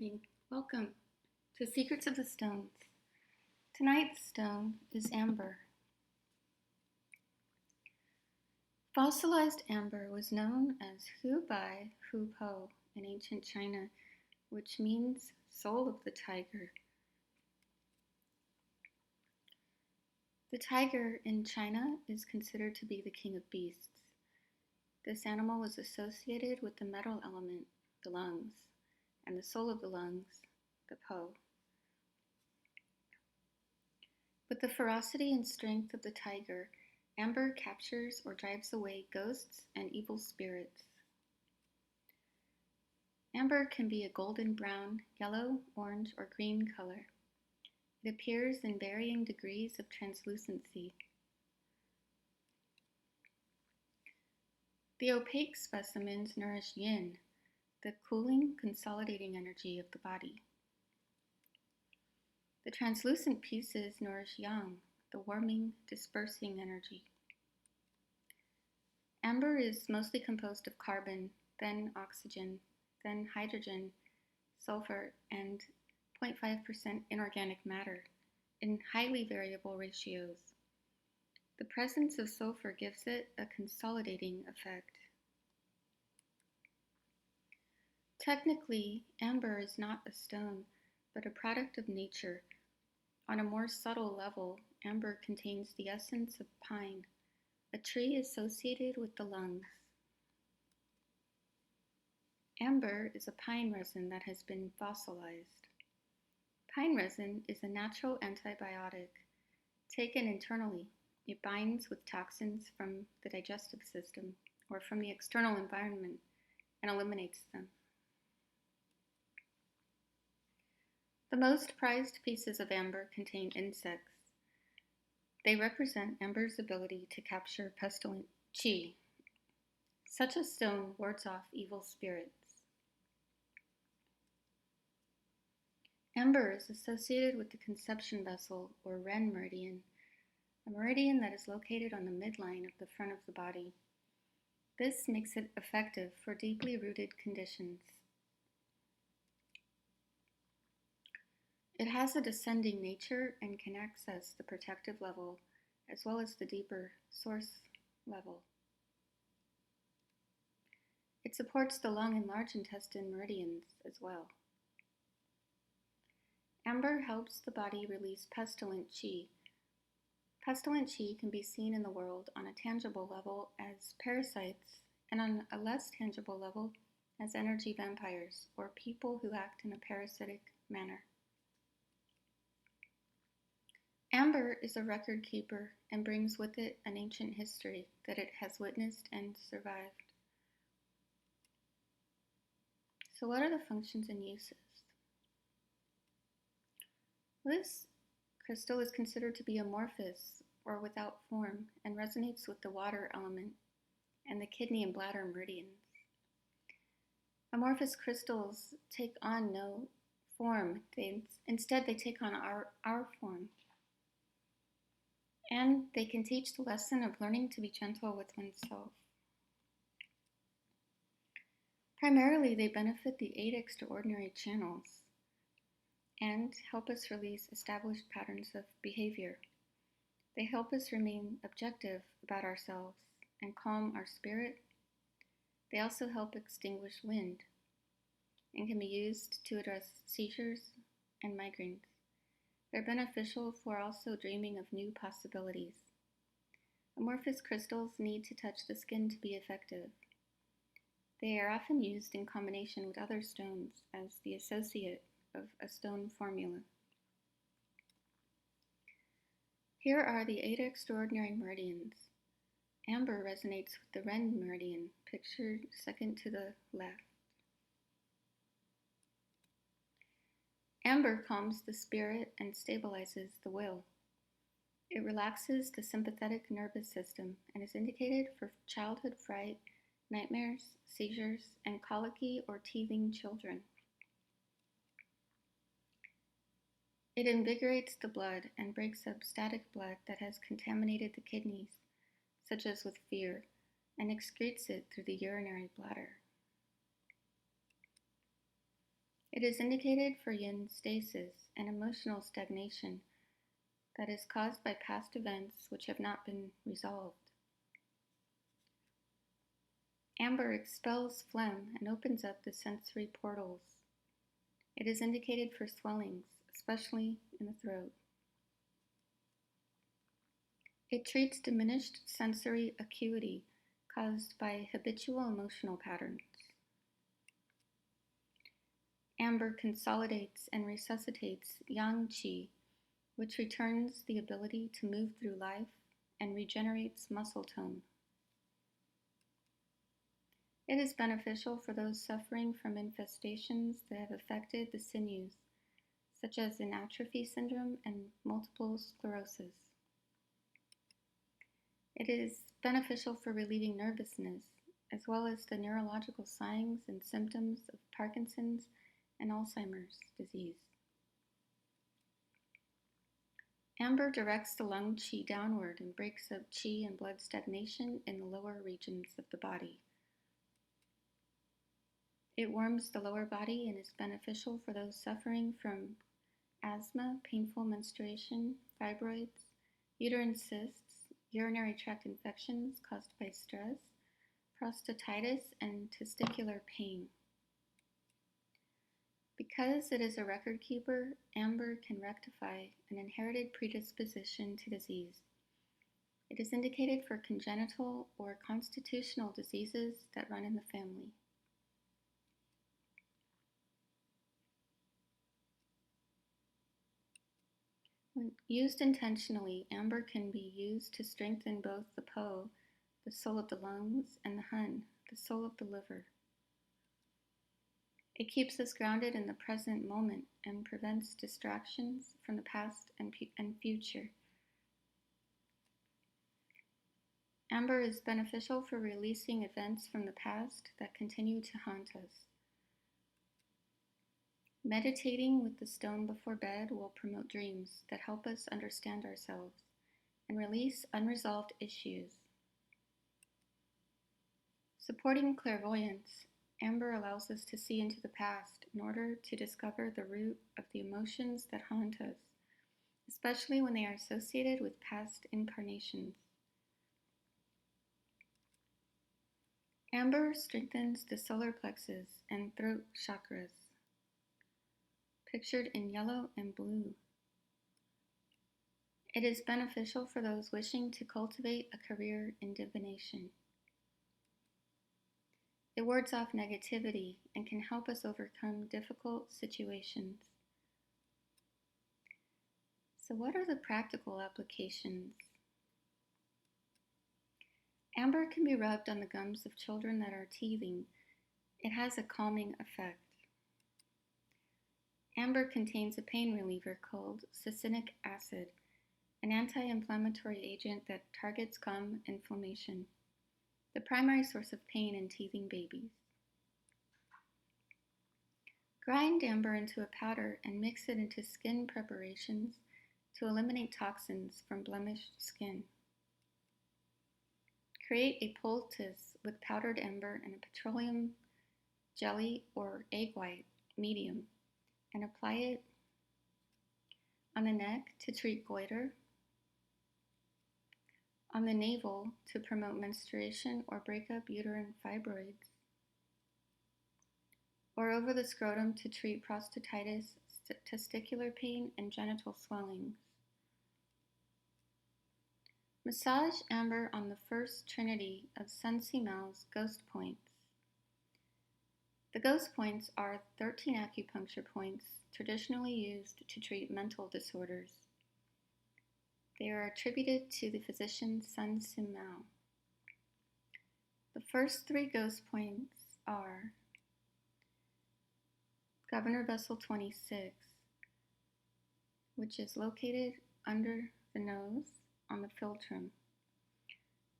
evening. Welcome to Secrets of the Stones. Tonight's stone is amber. Fossilized amber was known as Hu Bai Hu Po in ancient China, which means soul of the tiger. The tiger in China is considered to be the king of beasts. This animal was associated with the metal element, the lungs, and the soul of the lungs, the Po. With the ferocity and strength of the tiger, amber captures or drives away ghosts and evil spirits. Amber can be a golden brown, yellow, orange, or green color. It appears in varying degrees of translucency. The opaque specimens nourish yin, the cooling, consolidating energy of the body. The translucent pieces nourish yang, the warming, dispersing energy. Amber is mostly composed of carbon, then oxygen, then hydrogen, sulfur, and 0.5% inorganic matter in highly variable ratios. The presence of sulfur gives it a consolidating effect. Technically, amber is not a stone, but a product of nature. On a more subtle level, amber contains the essence of pine, a tree associated with the lungs. Amber is a pine resin that has been fossilized. Pine resin is a natural antibiotic. Taken internally, it binds with toxins from the digestive system or from the external environment and eliminates them. The most prized pieces of amber contain insects. They represent amber's ability to capture pestilent qi. Such a stone wards off evil spirits. Amber is associated with the conception vessel, or Ren meridian, a meridian that is located on the midline of the front of the body. This makes it effective for deeply rooted conditions. It has a descending nature and can access the protective level as well as the deeper source level. It supports the lung and large intestine meridians as well. Amber helps the body release pestilent qi. Pestilent qi can be seen in the world on a tangible level as parasites and on a less tangible level as energy vampires or people who act in a parasitic manner. Amber is a record keeper and brings with it an ancient history that it has witnessed and survived. So what are the functions and uses? This crystal is considered to be amorphous or without form and resonates with the water element and the kidney and bladder meridians. Amorphous crystals take on no form. Instead, they take on our form. And they can teach the lesson of learning to be gentle with oneself. Primarily, they benefit the 8 extraordinary channels and help us release established patterns of behavior. They help us remain objective about ourselves and calm our spirit. They also help extinguish wind and can be used to address seizures and migraines. They're beneficial for also dreaming of new possibilities. Amorphous crystals need to touch the skin to be effective. They are often used in combination with other stones as the associate of a stone formula. Here are the 8 extraordinary meridians. Amber resonates with the Ren meridian, pictured second to the left. Amber calms the spirit and stabilizes the will. It relaxes the sympathetic nervous system and is indicated for childhood fright, nightmares, seizures, and colicky or teething children. It invigorates the blood and breaks up static blood that has contaminated the kidneys, such as with fear, and excretes it through the urinary bladder. It is indicated for yin stasis and emotional stagnation that is caused by past events which have not been resolved. Amber expels phlegm and opens up the sensory portals. It is indicated for swellings, especially in the throat. It treats diminished sensory acuity caused by habitual emotional patterns. Amber consolidates and resuscitates yang qi, which returns the ability to move through life and regenerates muscle tone. It is beneficial for those suffering from infestations that have affected the sinews, such as in atrophy syndrome and multiple sclerosis. It is beneficial for relieving nervousness, as well as the neurological signs and symptoms of Parkinson's and Alzheimer's disease. Amber directs the lung qi downward and breaks up qi and blood stagnation in the lower regions of the body. It warms the lower body and is beneficial for those suffering from asthma, painful menstruation, fibroids, uterine cysts, urinary tract infections caused by stress, prostatitis, and testicular pain. Because it is a record keeper, amber can rectify an inherited predisposition to disease. It is indicated for congenital or constitutional diseases that run in the family. When used intentionally, amber can be used to strengthen both the po, the soul of the lungs, and the hun, the soul of the liver. It keeps us grounded in the present moment and prevents distractions from the past and future. Amber is beneficial for releasing events from the past that continue to haunt us. Meditating with the stone before bed will promote dreams that help us understand ourselves and release unresolved issues. Supporting clairvoyance, amber allows us to see into the past in order to discover the root of the emotions that haunt us, especially when they are associated with past incarnations. Amber strengthens the solar plexus and throat chakras, pictured in yellow and blue. It is beneficial for those wishing to cultivate a career in divination. It wards off negativity and can help us overcome difficult situations. So, what are the practical applications? Amber can be rubbed on the gums of children that are teething. It has a calming effect. Amber contains a pain reliever called succinic acid, an anti-inflammatory agent that targets gum inflammation, the primary source of pain in teething babies. Grind amber into a powder and mix it into skin preparations to eliminate toxins from blemished skin. Create a poultice with powdered amber and a petroleum jelly or egg white medium and apply it on the neck to treat goiter, on the navel to promote menstruation or break up uterine fibroids, or over the scrotum to treat prostatitis, testicular pain, and genital swellings. Massage amber on the first trinity of Sun Si Mao's ghost points. The ghost points are 13 acupuncture points traditionally used to treat mental disorders. They are attributed to the physician Sun Si Mao. The first 3 ghost points are Governor Vessel 26, which is located under the nose on the philtrum.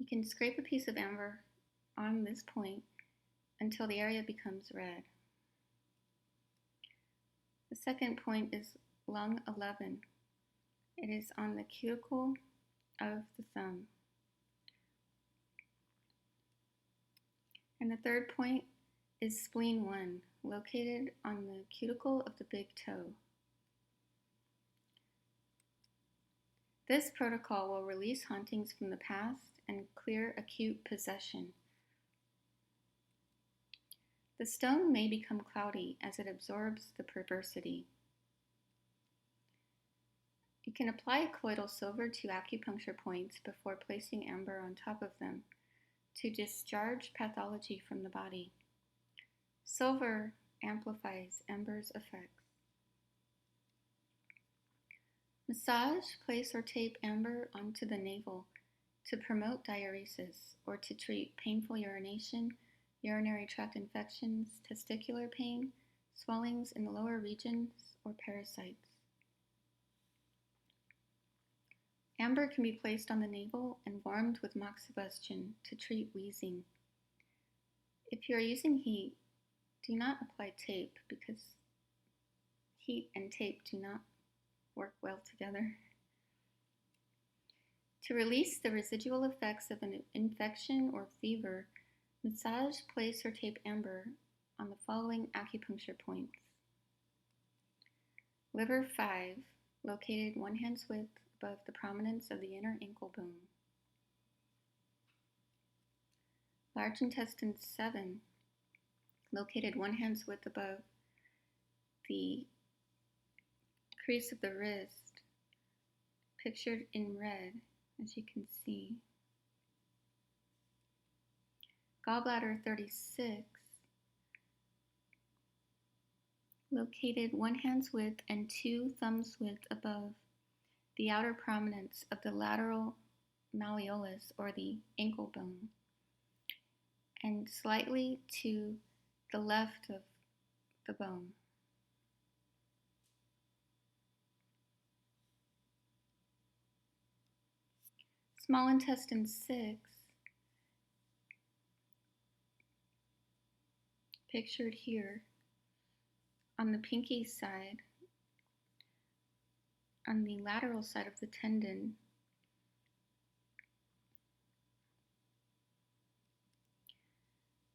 You can scrape a piece of amber on this point until the area becomes red. The second point is lung 11. It is on the cuticle of the thumb. And the third point is spleen 1, located on the cuticle of the big toe. This protocol will release hauntings from the past and clear acute possession. The stone may become cloudy as it absorbs the perversity. You can apply colloidal silver to acupuncture points before placing amber on top of them to discharge pathology from the body. Silver amplifies amber's effects. Massage, place, or tape amber onto the navel to promote diuresis or to treat painful urination, urinary tract infections, testicular pain, swellings in the lower regions, or parasites. Amber can be placed on the navel and warmed with moxibustion to treat wheezing. If you are using heat, do not apply tape because heat and tape do not work well together. To release the residual effects of an infection or fever, massage, place, or tape amber on the following acupuncture points. Liver 5, located 1 hand's width above the prominence of the inner ankle bone. Large intestine 7, located 1 hand's width above the crease of the wrist, pictured in red, as you can see. Gallbladder 36, located 1 hand's width and 2 thumbs' width above the outer prominence of the lateral malleolus or the ankle bone, and slightly to the left of the bone. Small intestine 6, pictured here on the pinky side, on the lateral side of the tendon.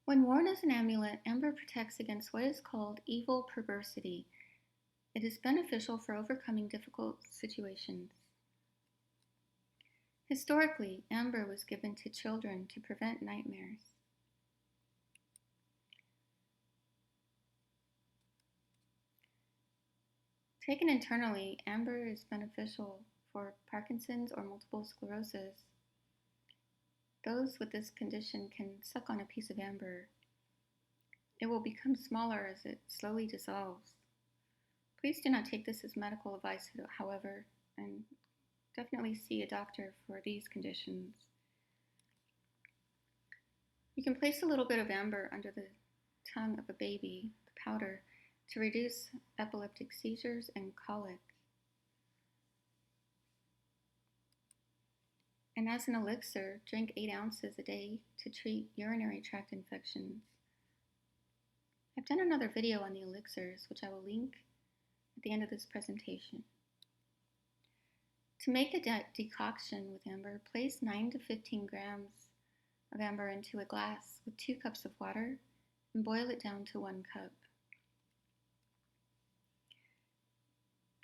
When worn as an amulet, amber protects against what is called evil perversity. It is beneficial for overcoming difficult situations. Historically, amber was given to children to prevent nightmares. Taken internally, amber is beneficial for Parkinson's or multiple sclerosis. Those with this condition can suck on a piece of amber. It will become smaller as it slowly dissolves. Please do not take this as medical advice, however, and definitely see a doctor for these conditions. You can place a little bit of amber under the tongue of a baby, the powder, to reduce epileptic seizures and colic. And as an elixir, drink 8 ounces a day to treat urinary tract infections. I've done another video on the elixirs, which I will link at the end of this presentation. To make a decoction with amber, place 9 to 15 grams of amber into a glass with 2 cups of water and boil it down to 1 cup.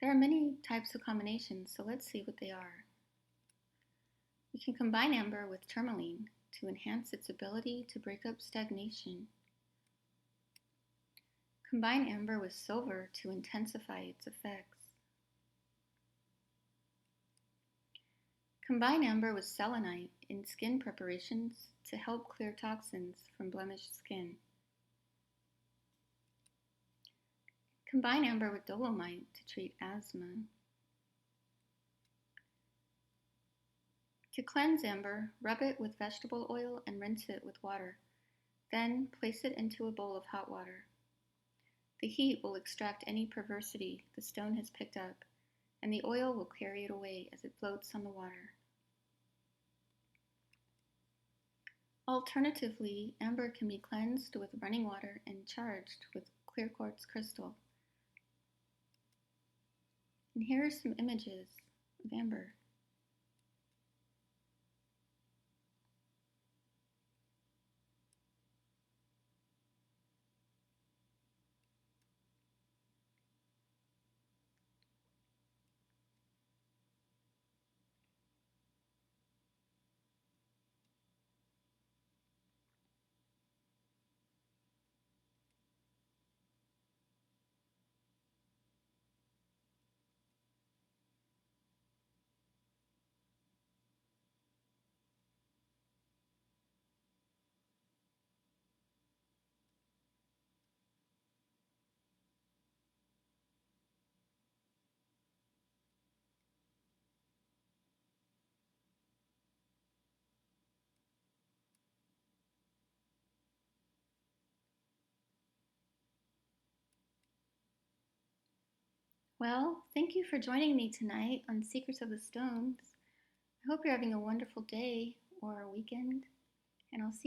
There are many types of combinations, so let's see what they are. You can combine amber with tourmaline to enhance its ability to break up stagnation. Combine amber with silver to intensify its effects. Combine amber with selenite in skin preparations to help clear toxins from blemished skin. Combine amber with dolomite to treat asthma. To cleanse amber, rub it with vegetable oil and rinse it with water. Then place it into a bowl of hot water. The heat will extract any perversity the stone has picked up, and the oil will carry it away as it floats on the water. Alternatively, amber can be cleansed with running water and charged with clear quartz crystal. And here are some images of amber. Well, thank you for joining me tonight on Secrets of the Stones. I hope you're having a wonderful day or weekend, and I'll see